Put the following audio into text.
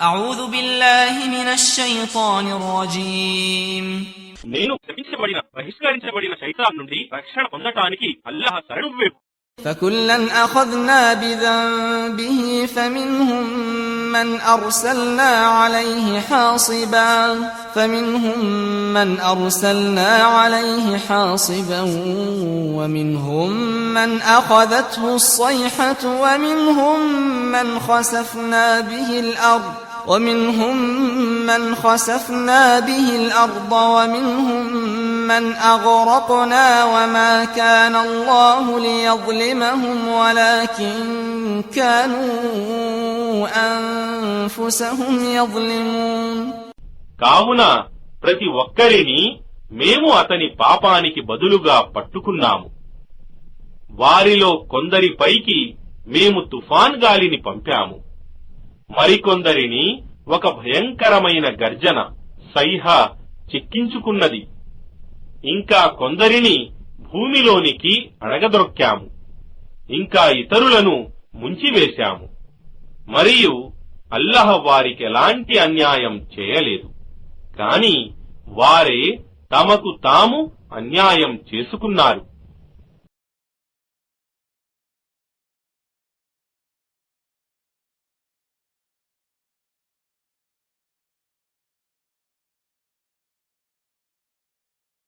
أعوذ بالله من الشيطان الرجيم నేను శపించబడిన బహిష్కరించబడిన శైతాన్ నుండి రక్షణ పొందటానికి అల్లాహ్ శరణు వేపు. فكلا أخذنا بذنبه فمنهم من أرسلنا عليه حاصبا ومنهم من أخذته الصيحة ومنهم من خسفنا به الأرض ومنهم من أغرقنا وما كان الله ليظلمهم ولكن كانوا أنفسهم يظلمون. కావున ప్రతి ఒక్కరిని మేము అతని పాపానికి బదులుగా పట్టుకున్నాము. వారిలో కొందరిపైకి మేము తుఫాన్ గాలిని పంపాము, మరికొందరిని ఒక భయంకరమైన గర్జన సైహ చిక్కించుకున్నది. ఇంకా కొందరిని భూమిలోనికి అణగదొక్కాము, ఇంకా ఇతరులను ముంచివేశాము. మరియు అల్లాహ్ వారికెలాంటి అన్యాయం చేయలేదు, కాని వారే తమకు తాము అన్యాయం చేసుకున్నారు.